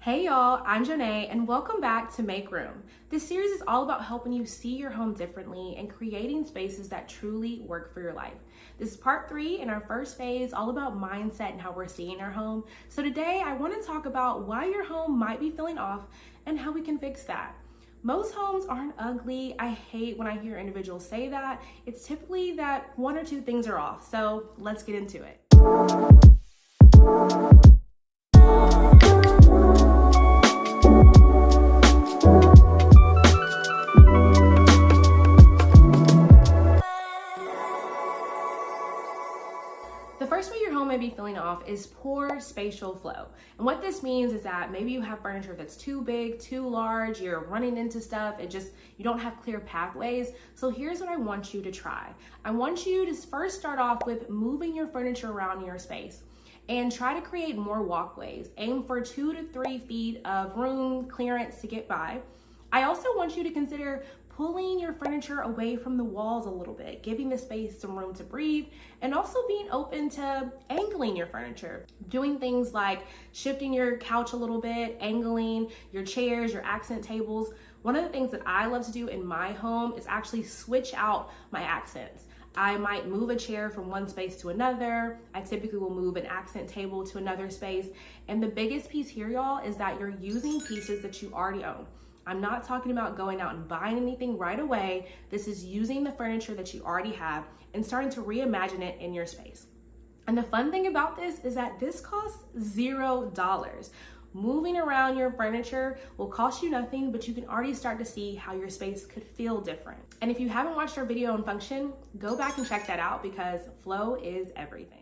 Hey y'all, I'm Janae and welcome back to Make Room. This series is all about helping you see your home differently and creating spaces that truly work for your life. This is part 3 in our first phase, all about mindset and how we're seeing our home. So today I want to talk about why your home might be feeling off and how we can fix that. Most homes aren't ugly. I hate when I hear individuals say that. It's typically that one or two things are off. So let's get into it. The first way your home may be feeling off is poor spatial flow. And what this means is that maybe you have furniture that's too big, too large, you're running into stuff, you don't have clear pathways. So here's what I want you to try. I want you to first start off with moving your furniture around your space and try to create more walkways. Aim for 2 to 3 feet of room clearance to get by. I also want you to consider pulling your furniture away from the walls a little bit, giving the space some room to breathe, and also being open to angling your furniture. Doing things like shifting your couch a little bit, angling your chairs, your accent tables. One of the things that I love to do in my home is actually switch out my accents. I might move a chair from one space to another. I typically will move an accent table to another space. And the biggest piece here, y'all, is that you're using pieces that you already own. I'm not talking about going out and buying anything right away. This is using the furniture that you already have and starting to reimagine it in your space. And the fun thing about this is that this costs $0. Moving around your furniture will cost you nothing, but you can already start to see how your space could feel different. And if you haven't watched our video on function, go back and check that out because flow is everything.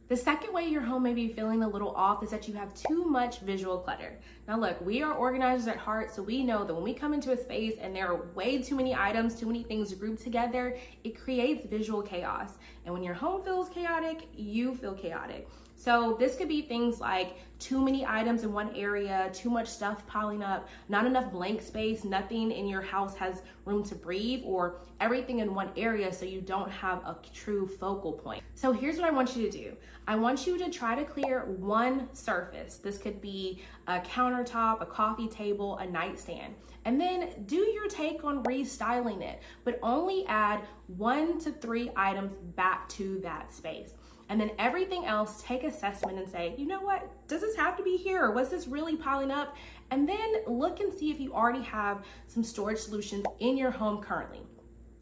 The second way your home may be feeling a little off is that you have too much visual clutter. Now look, we are organizers at heart, so we know that when we come into a space and there are way too many items, too many things grouped together, it creates visual chaos. And when your home feels chaotic, you feel chaotic. So this could be things like too many items in one area, too much stuff piling up, not enough blank space, nothing in your house has room to breathe, or everything in one area so you don't have a true focal point. So here's what I want you to do. I want you to try to clear one surface. This could be a countertop, a coffee table, a nightstand, and then do your take on restyling it, but only add 1 to 3 items back to that space. And then everything else, take assessment and say, you know what, does this have to be here? Or was this really piling up? And then look and see if you already have some storage solutions in your home currently.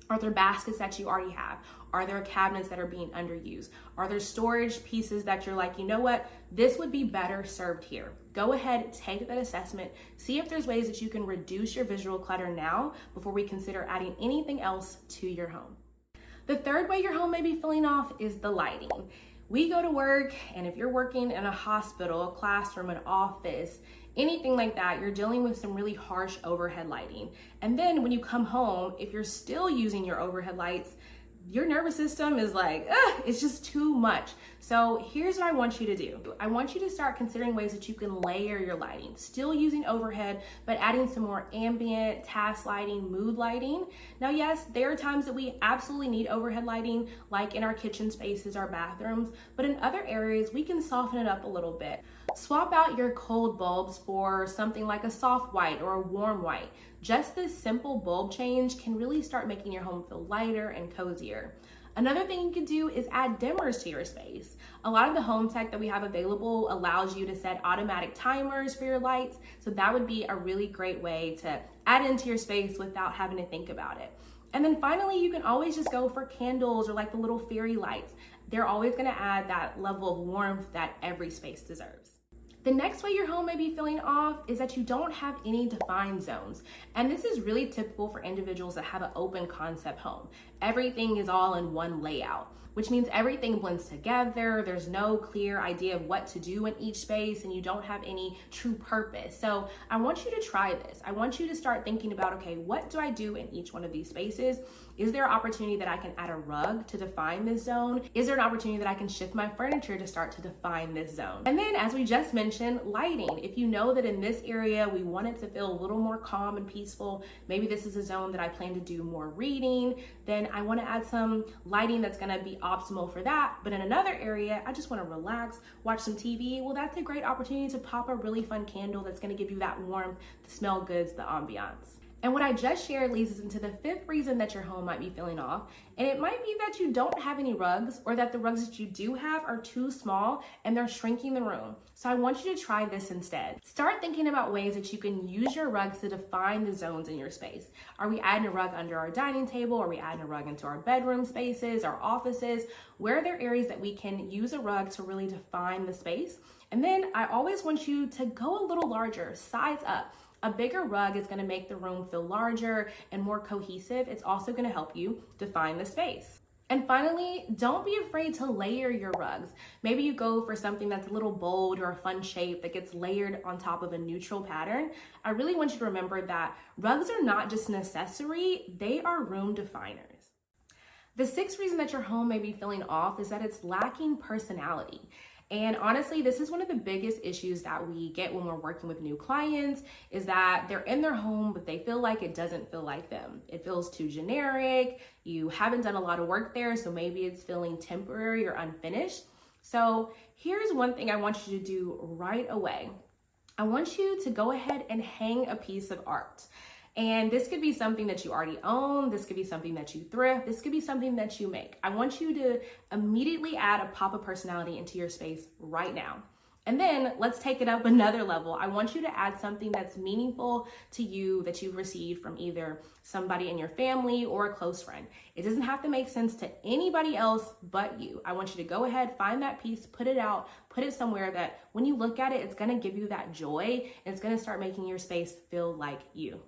Are there baskets that you already have? Are there cabinets that are being underused? Are there storage pieces that you're like, you know what, this would be better served here? Go ahead, take that assessment, see if there's ways that you can reduce your visual clutter now before we consider adding anything else to your home. The third way your home may be feeling off is the lighting. We go to work, and if you're working in a hospital, a classroom, an office, anything like that, you're dealing with some really harsh overhead lighting. And then when you come home, if you're still using your overhead lights, your nervous system is like, it's just too much. So here's what I want you to do. I want you to start considering ways that you can layer your lighting, still using overhead, but adding some more ambient, task lighting, mood lighting. Now, yes, there are times that we absolutely need overhead lighting, like in our kitchen spaces, our bathrooms, but in other areas, we can soften it up a little bit. Swap out your cold bulbs for something like a soft white or a warm white. Just this simple bulb change can really start making your home feel lighter and cozier. Another thing you can do is add dimmers to your space. A lot of the home tech that we have available allows you to set automatic timers for your lights, so that would be a really great way to add into your space without having to think about it. And then finally, you can always just go for candles or like the little fairy lights. They're always gonna add that level of warmth that every space deserves. The next way your home may be feeling off is that you don't have any defined zones. And this is really typical for individuals that have an open concept home. Everything is all in one layout, which means everything blends together. There's no clear idea of what to do in each space and you don't have any true purpose. So I want you to try this. I want you to start thinking about, okay, what do I do in each one of these spaces? Is there an opportunity that I can add a rug to define this zone? Is there an opportunity that I can shift my furniture to start to define this zone? And then, as we just mentioned, lighting. If you know that in this area, we want it to feel a little more calm and peaceful, maybe this is a zone that I plan to do more reading, then I want to add some lighting that's going to be optimal for that. But in another area, I just want to relax, watch some TV. Well, that's a great opportunity to pop a really fun candle that's going to give you that warmth, the smell goods, the ambiance. And what I just shared leads us into the fifth reason that your home might be feeling off. And it might be that you don't have any rugs, or that the rugs that you do have are too small and they're shrinking the room. So I want you to try this instead. Start thinking about ways that you can use your rugs to define the zones in your space. Are we adding a rug under our dining table? Are we adding a rug into our bedroom spaces, our offices? Where are there areas that we can use a rug to really define the space? And then I always want you to go a little larger, size up. A bigger rug is going to make the room feel larger and more cohesive. It's also going to help you define the space. And finally, don't be afraid to layer your rugs. Maybe you go for something that's a little bold or a fun shape that gets layered on top of a neutral pattern. I really want you to remember that rugs are not just an accessory, they are room definers. The sixth reason that your home may be feeling off is that it's lacking personality. And honestly, this is one of the biggest issues that we get when we're working with new clients, is that they're in their home, but they feel like it doesn't feel like them. It feels too generic. You haven't done a lot of work there, so maybe it's feeling temporary or unfinished. So here's one thing I want you to do right away. I want you to go ahead and hang a piece of art. And this could be something that you already own. This could be something that you thrift. This could be something that you make. I want you to immediately add a pop of personality into your space right now. And then let's take it up another level. I want you to add something that's meaningful to you that you've received from either somebody in your family or a close friend. It doesn't have to make sense to anybody else but you. I want you to go ahead, find that piece, put it out, put it somewhere that when you look at it, it's gonna give you that joy, and it's gonna start making your space feel like you.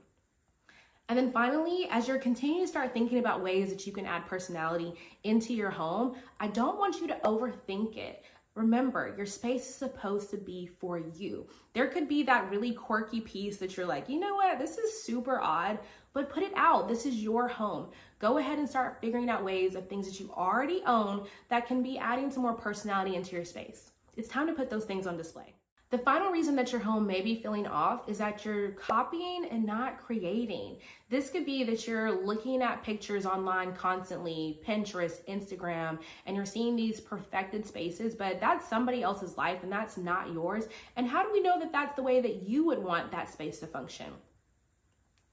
And then finally, as you're continuing to start thinking about ways that you can add personality into your home, I don't want you to overthink it. Remember, your space is supposed to be for you. There could be that really quirky piece that you're like, you know what, this is super odd, but put it out. This is your home. Go ahead and start figuring out ways of things that you already own that can be adding some more personality into your space. It's time to put those things on display. The final reason that your home may be feeling off is that you're copying and not creating. This could be that you're looking at pictures online constantly, Pinterest, Instagram, and you're seeing these perfected spaces, but that's somebody else's life and that's not yours. And how do we know that that's the way that you would want that space to function?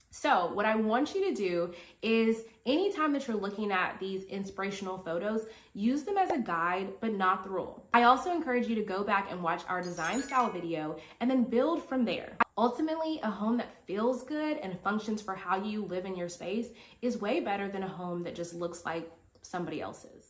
So what I want you to do is anytime that you're looking at these inspirational photos, use them as a guide, but not the rule. I also encourage you to go back and watch our design style video and then build from there. Ultimately, a home that feels good and functions for how you live in your space is way better than a home that just looks like somebody else's.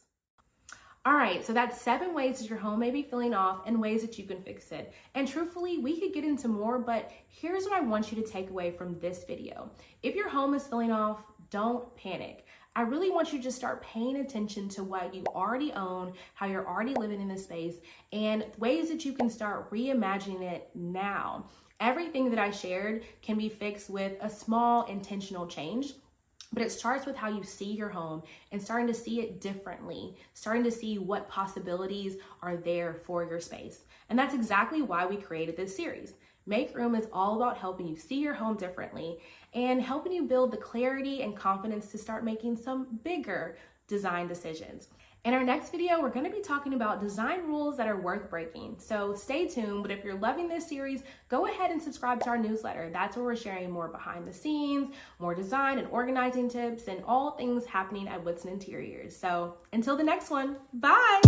All right, so that's 7 ways that your home may be feeling off and ways that you can fix it. And truthfully, we could get into more, but here's what I want you to take away from this video. If your home is feeling off, don't panic. I really want you to just start paying attention to what you already own, how you're already living in this space, and ways that you can start reimagining it now. Everything that I shared can be fixed with a small intentional change. But it starts with how you see your home and starting to see it differently, starting to see what possibilities are there for your space. And that's exactly why we created this series. Make Room is all about helping you see your home differently and helping you build the clarity and confidence to start making some bigger design decisions. In our next video, we're going to be talking about design rules that are worth breaking. So stay tuned, but if you're loving this series, go ahead and subscribe to our newsletter. That's where we're sharing more behind the scenes, more design and organizing tips, and all things happening at Woodson Interiors. So until the next one, bye!